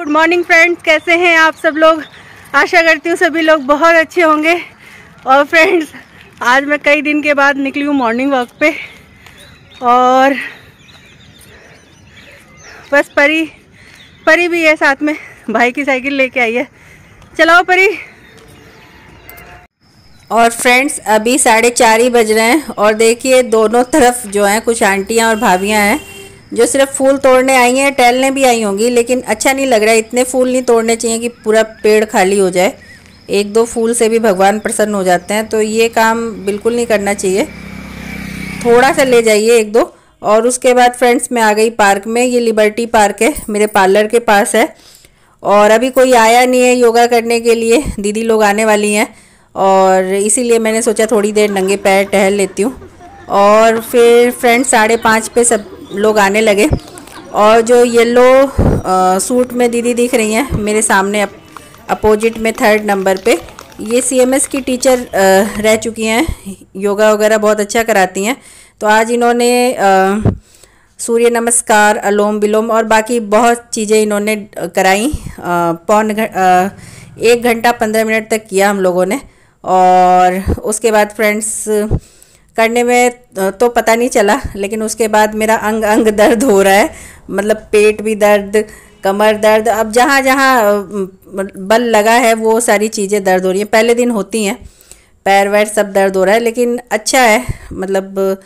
Good morning friends, कैसे हैं आप सब लोग। आशा करती हूँ सभी लोग बहुत अच्छे होंगे। और फ्रेंड्स, आज मैं कई दिन के बाद निकली हूँ मॉर्निंग वॉक पे और बस परी भी है साथ में, भाई की साइकिल लेके आई है। चलाओ परी। और फ्रेंड्स अभी 4:30 ही बज रहे हैं और देखिए दोनों तरफ जो हैं कुछ आंटियां और भाभियां हैं जो सिर्फ फूल तोड़ने आई हैं। टहलने भी आई होंगी लेकिन अच्छा नहीं लग रहा है, इतने फूल नहीं तोड़ने चाहिए कि पूरा पेड़ खाली हो जाए। एक दो फूल से भी भगवान प्रसन्न हो जाते हैं, तो ये काम बिल्कुल नहीं करना चाहिए। थोड़ा सा ले जाइए एक दो। और उसके बाद फ्रेंड्स मैं आ गई पार्क में। ये लिबर्टी पार्क है, मेरे पार्लर के पास है और अभी कोई आया नहीं है योगा करने के लिए। दीदी लोग आने वाली हैं और इसीलिए मैंने सोचा थोड़ी देर नंगे पैर टहल लेती हूँ। और फिर फ्रेंड्स 5:30 पे सब लोग आने लगे और जो येलो सूट में दीदी दिख रही हैं मेरे सामने अपोजिट में 3rd नंबर पे, ये CMS की टीचर रह चुकी हैं, योगा वगैरह बहुत अच्छा कराती हैं। तो आज इन्होंने सूर्य नमस्कार, अलोम विलोम और बाकी बहुत चीज़ें इन्होंने कराई। 1 घंटा 15 मिनट तक किया हम लोगों ने। और उसके बाद फ्रेंड्स करने में तो पता नहीं चला, लेकिन उसके बाद मेरा अंग अंग दर्द हो रहा है, मतलब पेट भी दर्द, कमर दर्द, अब जहाँ जहाँ बल लगा है वो सारी चीज़ें दर्द हो रही हैं। पहले दिन होती हैं, पैर वैर सब दर्द हो रहा है, लेकिन अच्छा है, मतलब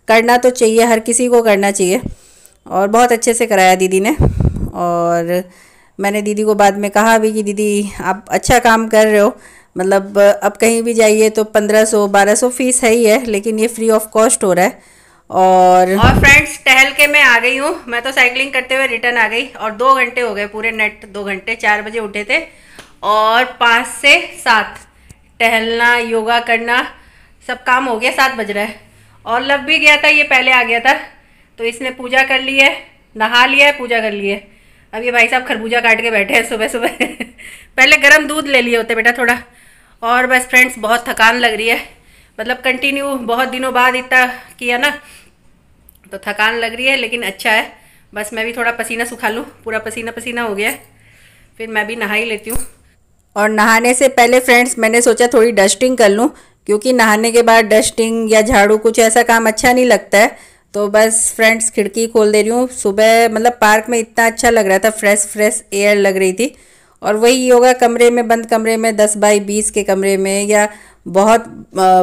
करना तो चाहिए, हर किसी को करना चाहिए। और बहुत अच्छे से कराया दीदी ने। और मैंने दीदी को बाद में कहा भी कि दीदी आप अच्छा काम कर रहे हो, मतलब अब कहीं भी जाइए तो 1500-1200 फीस है ही है, लेकिन ये फ्री ऑफ कॉस्ट हो रहा है। और फ्रेंड्स टहल के मैं आ गई हूँ। मैं तो साइकिलिंग करते हुए रिटर्न आ गई और 2 घंटे हो गए, पूरे नेट 2 घंटे। 4 बजे उठे थे और 5 से 7 टहलना, योगा करना, सब काम हो गया। 7 बज रहा है और लव भी गया था, ये पहले आ गया था, तो इसने पूजा कर ली है, नहा लिया है, पूजा कर ली है। अब ये भाई साहब खरबूजा काट के बैठे हैं सुबह सुबह पहले गर्म दूध ले लिए होते बेटा थोड़ा। और बस फ्रेंड्स बहुत थकान लग रही है, मतलब कंटिन्यू बहुत दिनों बाद इतना किया ना, तो थकान लग रही है, लेकिन अच्छा है। बस मैं भी थोड़ा पसीना सुखा लूँ, पूरा पसीना पसीना हो गया है, फिर मैं भी नहा ही लेती हूँ। और नहाने से पहले फ्रेंड्स मैंने सोचा थोड़ी डस्टिंग कर लूँ, क्योंकि नहाने के बाद डस्टिंग या झाड़ू कुछ ऐसा काम अच्छा नहीं लगता है। तो बस फ्रेंड्स खिड़की खोल दे रही हूँ। सुबह मतलब पार्क में इतना अच्छा लग रहा था, फ्रेश एयर लग रही थी। और वही योगा कमरे में, बंद कमरे में, 10 बाई 20 के कमरे में या बहुत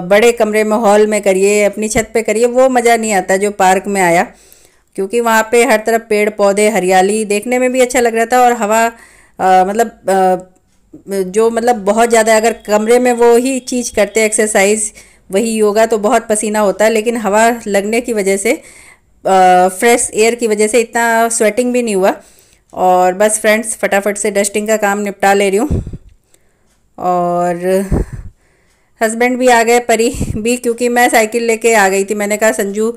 बड़े कमरे में, हॉल में करिए, अपनी छत पे करिए, वो मज़ा नहीं आता जो पार्क में आया, क्योंकि वहाँ पे हर तरफ पेड़ पौधे, हरियाली, देखने में भी अच्छा लग रहा था। और हवा जो मतलब बहुत ज़्यादा, अगर कमरे में वो ही चीज़ करते एक्सरसाइज, वही योगा, तो बहुत पसीना होता है, लेकिन हवा लगने की वजह से, फ्रेश एयर की वजह से इतना स्वेटिंग भी नहीं हुआ। और बस फ्रेंड्स फटाफट से डस्टिंग का काम निपटा ले रही हूँ। और हस्बैंड भी आ गए, परी भी, क्योंकि मैं साइकिल लेके आ गई थी। मैंने कहा संजू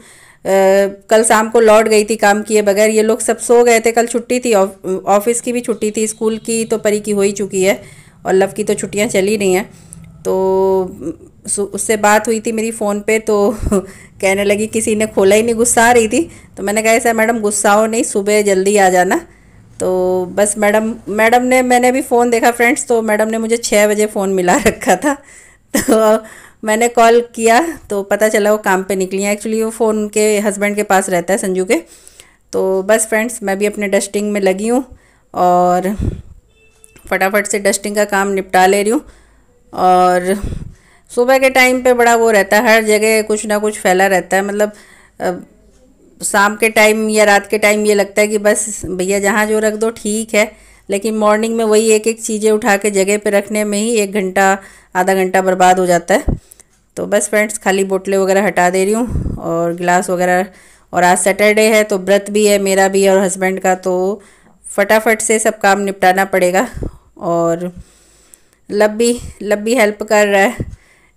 कल शाम को लौट गई थी काम किए बगैर, ये लोग सब सो गए थे, कल छुट्टी थी, ऑफिस की भी छुट्टी थी, स्कूल की तो परी की हो ही चुकी है और लव की तो छुट्टियाँ चली रही हैं। तो उससे बात हुई थी मेरी फ़ोन पे, तो कहने लगी किसी ने खोला ही नहीं, गुस्सा आ रही थी। तो मैंने कहा ऐसा मैडम गुस्साओ नहीं, सुबह जल्दी आ जाना। तो बस मैडम ने, मैंने भी फ़ोन देखा फ्रेंड्स, तो मैडम ने मुझे 6 बजे फ़ोन मिला रखा था। तो मैंने कॉल किया तो पता चला वो काम पे निकली हैं। एक्चुअली वो फ़ोन उनके हस्बैंड के पास रहता है, संजू के। तो बस फ्रेंड्स मैं भी अपने डस्टिंग में लगी हूँ और फटाफट से डस्टिंग का काम निपटा ले रही हूँ। और सुबह के टाइम पे बड़ा वो रहता है, हर जगह कुछ ना कुछ फैला रहता है, मतलब शाम के टाइम या रात के टाइम ये लगता है कि बस भैया जहाँ जो रख दो ठीक है, लेकिन मॉर्निंग में वही एक एक चीज़ें उठा के जगह पे रखने में ही 1 घंटा आधा घंटा बर्बाद हो जाता है। तो बस फ्रेंड्स खाली बोतलें वगैरह हटा दे रही हूँ और गिलास वगैरह। और आज सैटरडे है तो व्रत भी है, मेरा भी और हस्बैंड का, तो फटाफट से सब काम निपटाना पड़ेगा। और लब भी हेल्प कर रहा है,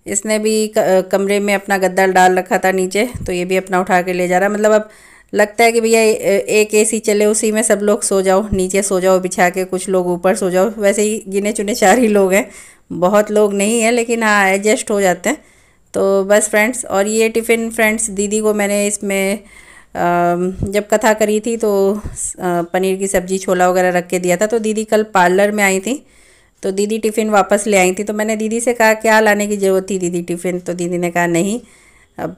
इसने भी कमरे में अपना गद्दा डाल रखा था नीचे, तो ये भी अपना उठा के ले जा रहा है। मतलब अब लगता है कि भैया एक AC चले, उसी में सब लोग सो जाओ, नीचे सो जाओ बिछा के, कुछ लोग ऊपर सो जाओ। वैसे ही गिने चुने 4 ही लोग हैं, बहुत लोग नहीं हैं, लेकिन हाँ एडजस्ट हो जाते हैं। तो बस फ्रेंड्स, और ये टिफ़िन फ्रेंड्स दीदी को मैंने इसमें जब कथा करी थी तो पनीर की सब्ज़ी छोला वगैरह रख के दिया था। तो दीदी कल पार्लर में आई थी तो दीदी टिफ़िन वापस ले आई थी। तो मैंने दीदी से कहा क्या लाने की ज़रूरत थी दीदी टिफ़िन, तो दीदी ने कहा नहीं अब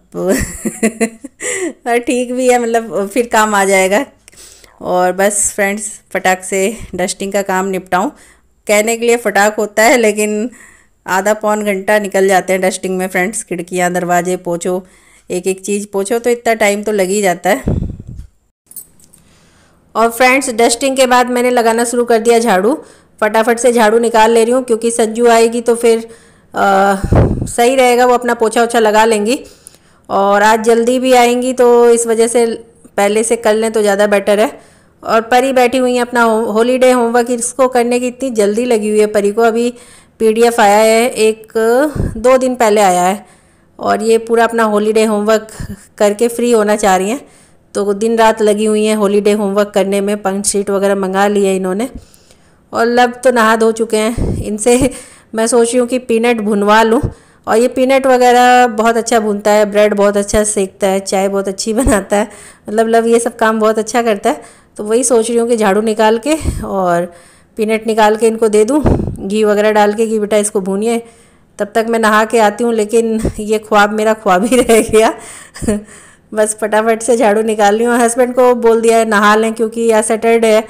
ठीक भी है, मतलब फिर काम आ जाएगा। और बस फ्रेंड्स फटाक से डस्टिंग का काम निपटाऊं। कहने के लिए फटाक होता है लेकिन आधा पौन घंटा निकल जाते हैं डस्टिंग में फ्रेंड्स। खिड़कियां दरवाजे पोछो, एक एक चीज़ पोछो तो इतना टाइम तो लग ही जाता है। और फ्रेंड्स डस्टिंग के बाद मैंने लगाना शुरू कर दिया झाड़ू। फटाफट से झाड़ू निकाल ले रही हूँ क्योंकि संजू आएगी तो फिर सही रहेगा, वो अपना पोछा ओछा लगा लेंगी। और आज जल्दी भी आएंगी तो इस वजह से पहले से कर लें तो ज़्यादा बेटर है। और परी बैठी हुई है अपना हॉलीडे होमवर्क इसको करने की इतनी जल्दी लगी हुई है परी को। अभी PDF आया है, 1-2 दिन पहले आया है और ये पूरा अपना हॉलीडे होमवर्क करके फ्री होना चाह रही हैं। तो दिन रात लगी हुई हैं हॉलीडे होमवर्क करने में। पंच शीट वगैरह मंगा ली है इन्होंने। और लब तो नहा धो चुके हैं। इनसे मैं सोच रही हूँ कि पीनट भुनवा लूँ। और ये पीनट वगैरह बहुत अच्छा भूनता है, ब्रेड बहुत अच्छा सेकता है, चाय बहुत अच्छी बनाता है, मतलब लब ये सब काम बहुत अच्छा करता है। तो वही सोच रही हूँ कि झाड़ू निकाल के और पीनट निकाल के इनको दे दूँ घी वगैरह डाल के कि बेटा इसको भूनिए, तब तक मैं नहा के आती हूँ। लेकिन ये ख्वाब मेरा ख्वाब ही रह गया बस फटाफट से झाड़ू निकाल रही हूँ। हस्बैंड को बोल दिया है नहा लें क्योंकि आज सैटरडे है,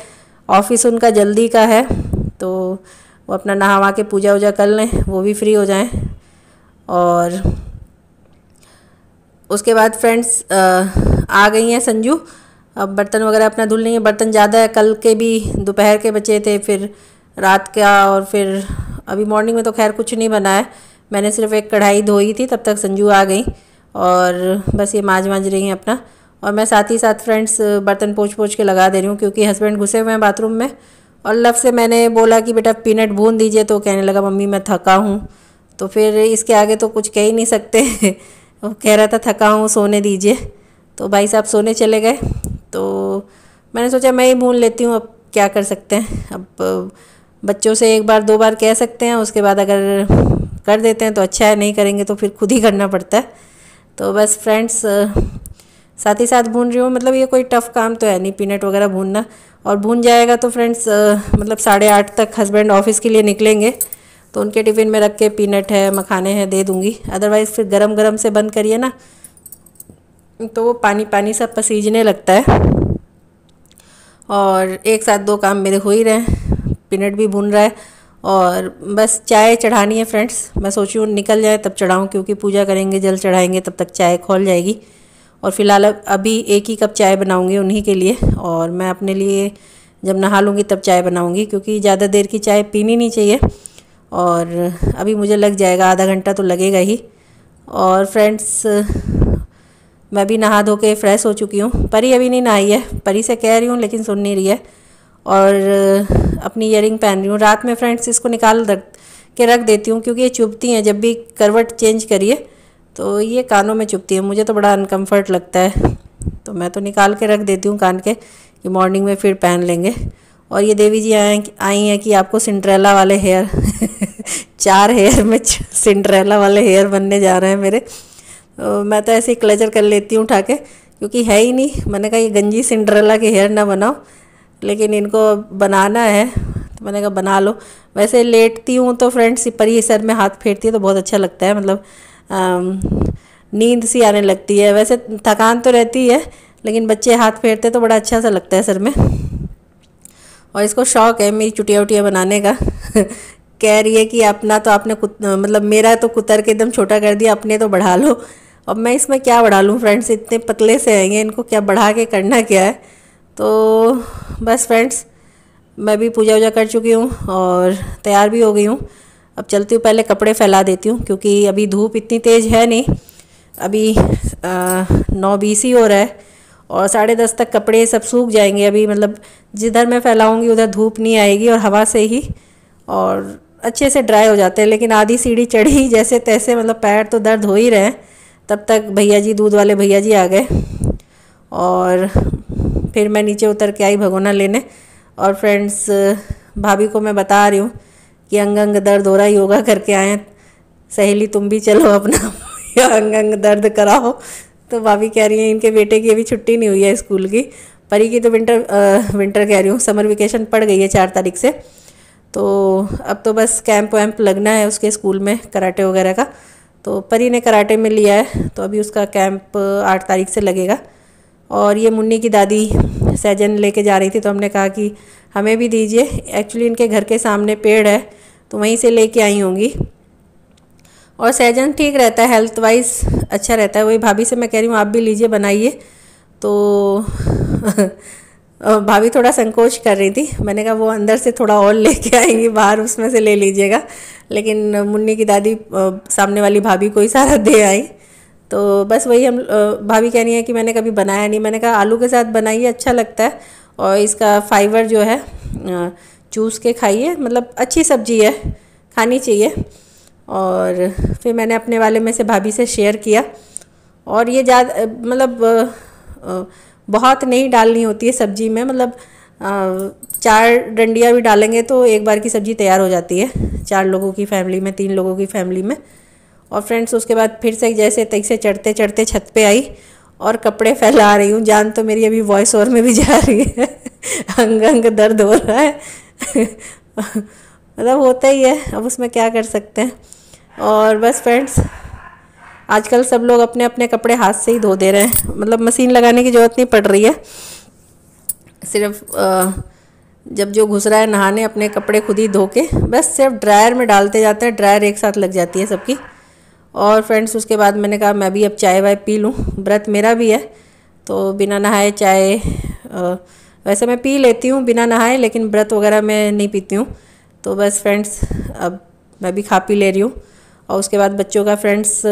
ऑफिस उनका जल्दी का है, तो वो अपना नहावा के पूजा वूजा कर लें, वो भी फ्री हो जाएं। और उसके बाद फ्रेंड्स आ गई हैं संजू। अब बर्तन वगैरह अपना धुल रही हैं। बर्तन ज़्यादा है, कल के भी दोपहर के बचे थे, फिर रात का, और फिर अभी मॉर्निंग में तो खैर कुछ नहीं बना है। मैंने सिर्फ एक कढ़ाई धोई थी, तब तक संजू आ गई और बस ये मांज रही हैं अपना। और मैं साथ ही साथ फ्रेंड्स बर्तन पोंछ के लगा दे रही हूँ क्योंकि हस्बैंड घुसे हुए हैं बाथरूम में। और लव से मैंने बोला कि बेटा पीनट भून दीजिए, तो कहने लगा मम्मी मैं थका हूँ। तो फिर इसके आगे तो कुछ कह ही नहीं सकते वो कह रहा था थका हूँ सोने दीजिए। तो भाई साहब सोने चले गए। तो मैंने सोचा मैं ही भून लेती हूँ, अब क्या कर सकते हैं। अब बच्चों से 1 बार 2 बार कह सकते हैं, उसके बाद अगर कर देते हैं तो अच्छा है, नहीं करेंगे तो फिर खुद ही करना पड़ता है। तो बस फ्रेंड्स साथ ही साथ भून रही हूँ। मतलब ये कोई टफ़ काम तो है नहीं पीनट वगैरह भूनना। और भून जाएगा तो फ्रेंड्स मतलब 8:30 तक हस्बैंड ऑफिस के लिए निकलेंगे, तो उनके टिफ़िन में रख के पीनट है मखाने हैं दे दूँगी। अदरवाइज़ फिर गरम गरम से बंद करिए ना तो वो पानी पानी सा पसीजने लगता है। और एक साथ 2 काम मेरे हो ही रहे हैं, पीनट भी भून रहा है और बस चाय चढ़ानी है फ्रेंड्स। मैं सोची हूँ निकल जाए तब चढ़ाऊँ क्योंकि पूजा करेंगे जल चढ़ाएंगे तब तक चाय खौल जाएगी। और फिलहाल अभी 1 ही कप चाय बनाऊंगी उन्हीं के लिए, और मैं अपने लिए जब नहा लूँगी तब चाय बनाऊंगी क्योंकि ज़्यादा देर की चाय पीनी नहीं चाहिए। और अभी मुझे लग जाएगा आधा घंटा तो लगेगा ही। और फ्रेंड्स मैं भी नहा धो के फ्रेश हो चुकी हूँ। परी अभी नहीं नहाई है, परी से कह रही हूँ लेकिन सुन नहीं रही है। और अपनी ईयरिंग पहन रही हूँ। रात में फ्रेंड्स इसको निकाल के रख देती हूँ क्योंकि ये चुभती हैं। जब भी करवट चेंज करिए तो ये कानों में चुभती है, मुझे तो बड़ा अनकम्फर्ट लगता है। तो मैं तो निकाल के रख देती हूँ कान के कि मॉर्निंग में फिर पहन लेंगे। और ये देवी जी आई हैं कि आपको सिंड्रेला वाले हेयर 4 हेयर में सिंड्रेला वाले हेयर बनने जा रहे हैं मेरे। मैं तो ऐसे ही क्लेजर कर लेती हूँ उठा के क्योंकि है ही नहीं। मैंने कहा ये गंजी सिंड्रेला के हेयर ना बनाओ, लेकिन इनको बनाना है तो मैंने कहा बना लो। वैसे लेटती हूँ तो फ्रेंड्स परी सर में हाथ फेरती है तो बहुत अच्छा लगता है, मतलब नींद सी आने लगती है। वैसे थकान तो रहती है लेकिन बच्चे हाथ फेरते तो बड़ा अच्छा सा लगता है सर में। और इसको शौक़ है मेरी चुटिया उटिया बनाने का कह रही है कि अपना तो आपने मतलब मेरा तो कुतर के एकदम छोटा कर दिया, अपने तो बढ़ा लो। अब मैं इसमें क्या बढ़ा लूँ फ्रेंड्स, इतने पतले से आएंगे, इनको क्या बढ़ा के करना क्या है। तो बस फ्रेंड्स मैं भी पूजा वूजा कर चुकी हूँ और तैयार भी हो गई हूँ। अब चलती हूँ, पहले कपड़े फैला देती हूँ क्योंकि अभी धूप इतनी तेज़ है नहीं। अभी 9:20 ही हो रहा है और 10:30 तक कपड़े सब सूख जाएंगे। अभी मतलब जिधर मैं फैलाऊंगी उधर धूप नहीं आएगी और हवा से ही और अच्छे से ड्राई हो जाते हैं। लेकिन आधी सीढ़ी चढ़ी जैसे तैसे, मतलब पैर तो दर्द हो ही रहे हैं। तब तक भैया जी, दूध वाले भैया जी आ गए और फिर मैं नीचे उतर के आई भगोना लेने। और फ्रेंड्स भाभी को मैं बता रही हूँ कि अंग अंग दर्द हो रहा है, योगा करके आए हैं, सहेली तुम भी चलो अपना अंग अंग दर्द कराओ। तो भाभी कह रही हैं इनके बेटे की अभी छुट्टी नहीं हुई है स्कूल की। परी की तो विंटर कह रही हूँ, समर वेकेशन पड़ गई है 4 तारीख से। तो अब तो बस कैंप वैम्प लगना है उसके स्कूल में, कराटे वगैरह का। तो परी ने कराटे में लिया है, तो अभी उसका कैंप 8 तारीख से लगेगा। और ये मुन्नी की दादी सहजन लेके जा रही थी, तो हमने कहा कि हमें भी दीजिए। एक्चुअली इनके घर के सामने पेड़ है, तो वहीं से लेके आई होंगी। और सहजन ठीक रहता है, हेल्थ वाइज अच्छा रहता है। वही भाभी से मैं कह रही हूँ आप भी लीजिए, बनाइए। तो भाभी थोड़ा संकोच कर रही थी। मैंने कहा वो अंदर से थोड़ा और लेके आएंगी, बाहर उसमें से ले लीजिएगा। लेकिन मुन्नी की दादी सामने वाली भाभी को ही सारा दे आई। तो बस वही हम भाभी कहनी है कि मैंने कभी बनाया नहीं। मैंने कहा आलू के साथ बनाइए, अच्छा लगता है। और इसका फाइबर जो है चूस के खाइए, मतलब अच्छी सब्जी है, खानी चाहिए। और फिर मैंने अपने वाले में से भाभी से शेयर किया। और ये ज़्यादा मतलब बहुत नहीं डालनी होती है सब्जी में, मतलब 4 डंडियाँ भी डालेंगे तो एक बार की सब्ज़ी तैयार हो जाती है 4 लोगों की फैमिली में, 3 लोगों की फैमिली में। और फ्रेंड्स उसके बाद फिर से जैसे तैसे चढ़ते चढ़ते छत पे आई और कपड़े फैला रही हूँ। जान तो मेरी अभी वॉइस ओवर में भी जा रही है अंग अंग दर्द हो रहा है मतलब होता ही है, अब उसमें क्या कर सकते हैं। और बस फ्रेंड्स आजकल सब लोग अपने अपने कपड़े हाथ से ही धो दे रहे हैं, मतलब मशीन लगाने की ज़रूरत नहीं पड़ रही है। सिर्फ जब जो घुस रहा है नहाने अपने कपड़े खुद ही धो के बस सिर्फ ड्रायर में डालते जाते हैं, ड्रायर एक साथ लग जाती है सबकी। और फ्रेंड्स उसके बाद मैंने कहा मैं भी अब चाय वाय पी लूँ, व्रत मेरा भी है। तो बिना नहाए चाय वैसे मैं पी लेती हूँ बिना नहाए, लेकिन व्रत वगैरह मैं नहीं पीती हूँ। तो बस फ्रेंड्स अब मैं भी खा पी ले रही हूँ। और उसके बाद बच्चों का फ्रेंड्स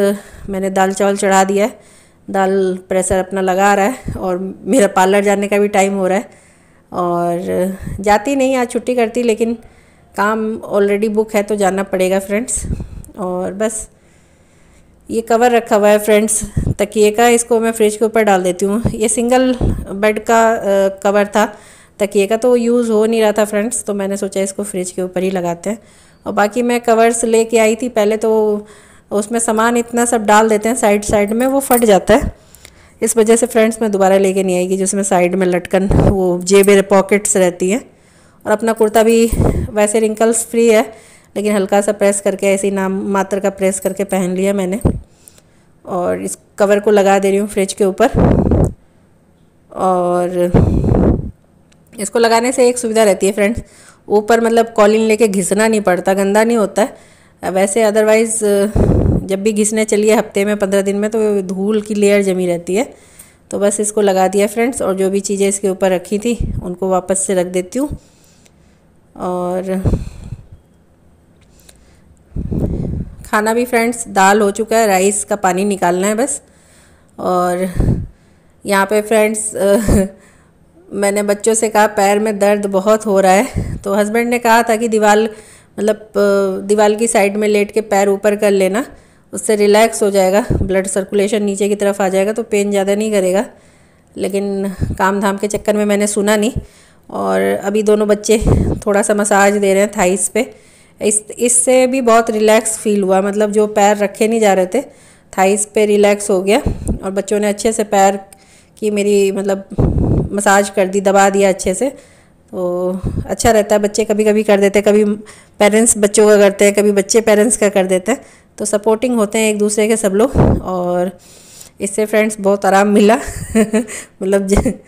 मैंने दाल चावल चढ़ा दिया है, दाल प्रेशर अपना लगा रहा है। और मेरा पार्लर जाने का भी टाइम हो रहा है। और जाती नहीं, आज छुट्टी करती, लेकिन काम ऑलरेडी बुक है तो जाना पड़ेगा फ्रेंड्स। और बस ये कवर रखा हुआ है फ्रेंड्स तकिए का, इसको मैं फ्रिज के ऊपर डाल देती हूँ। ये सिंगल बेड का कवर था तकिए का, तो यूज़ हो नहीं रहा था फ्रेंड्स, तो मैंने सोचा इसको फ्रिज के ऊपर ही लगाते हैं। और बाकी मैं कवर्स लेके आई थी पहले, तो उसमें सामान इतना सब डाल देते हैं साइड साइड में, वो फट जाता है। इस वजह से फ्रेंड्स मैं दोबारा लेके नहीं आएगी, जिसमें साइड में लटकन वो जेबें पॉकेट्स रहती हैं। और अपना कुर्ता भी वैसे रिंकल्स फ्री है, लेकिन हल्का सा प्रेस करके ऐसे ही नाम मात्र का प्रेस करके पहन लिया मैंने। और इस कवर को लगा दे रही हूँ फ्रिज के ऊपर। और इसको लगाने से एक सुविधा रहती है फ्रेंड्स, ऊपर मतलब कॉलिन लेके घिसना नहीं पड़ता, गंदा नहीं होता है। वैसे अदरवाइज़ जब भी घिसने चलिए हफ्ते में 15 दिन में, तो धूल की लेयर जमी रहती है। तो बस इसको लगा दिया फ्रेंड्स। और जो भी चीज़ें इसके ऊपर रखी थी उनको वापस से रख देती हूँ। और खाना भी फ्रेंड्स दाल हो चुका है, राइस का पानी निकालना है बस। और यहाँ पे फ्रेंड्स मैंने बच्चों से कहा पैर में दर्द बहुत हो रहा है, तो हस्बैंड ने कहा था कि दीवार की साइड में लेट के पैर ऊपर कर लेना, उससे रिलैक्स हो जाएगा, ब्लड सर्कुलेशन नीचे की तरफ आ जाएगा, तो पेन ज़्यादा नहीं करेगा। लेकिन काम धाम के चक्कर में मैंने सुना नहीं। और अभी दोनों बच्चे थोड़ा सा मसाज दे रहे हैं थाइस पे, इससे भी बहुत रिलैक्स फील हुआ, मतलब जो पैर रखे नहीं जा रहे थे थाइस पे रिलैक्स हो गया। और बच्चों ने अच्छे से पैर की मेरी मतलब मसाज कर दी, दबा दिया अच्छे से, तो अच्छा रहता है। बच्चे कभी कभी कर देते हैं, कभी पेरेंट्स बच्चों का करते हैं, कभी बच्चे पेरेंट्स का कर देते हैं, तो सपोर्टिंग होते हैं एक दूसरे के सब लोग। और इससे फ्रेंड्स बहुत आराम मिला मतलब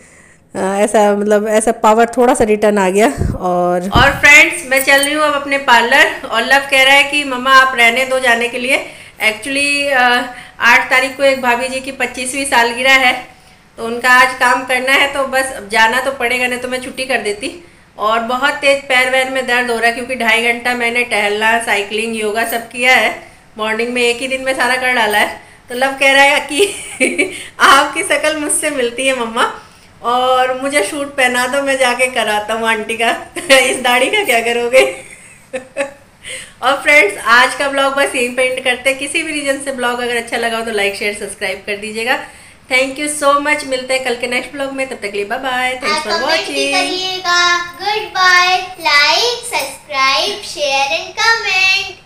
ऐसा पावर थोड़ा सा रिटर्न आ गया। और फ्रेंड्स मैं चल रही हूँ अब अपने पार्लर, और लव कह रहा है कि मम्मा आप रहने दो जाने के लिए। एक्चुअली 8 तारीख को एक भाभी जी की 25वीं सालगिरह है, तो उनका आज काम करना है, तो बस अब जाना तो पड़ेगा, नहीं तो मैं छुट्टी कर देती। और बहुत तेज पैर वैर में दर्द हो रहा है, क्योंकि 2.5 घंटा मैंने टहलना, साइकिलिंग, योगा सब किया है। मॉर्निंग में एक ही दिन में सारा कर डाला है। तो लव कह रहा है कि आपकी शक्ल मुझसे मिलती है मम्मा, और मुझे सूट पहना दो, मैं जाके कराता हूँ आंटी का इस दाढ़ी का क्या करोगे और फ्रेंड्स आज का ब्लॉग बस यहीं पे एंड करते हैं। किसी भी रीजन से ब्लॉग अगर अच्छा लगा हो तो लाइक शेयर सब्सक्राइब कर दीजिएगा। थैंक यू सो मच, मिलते हैं कल के नेक्स्ट ब्लॉग में, तब तक के लिए bye bye, thanks for watching. Goodbye, like subscribe share and comment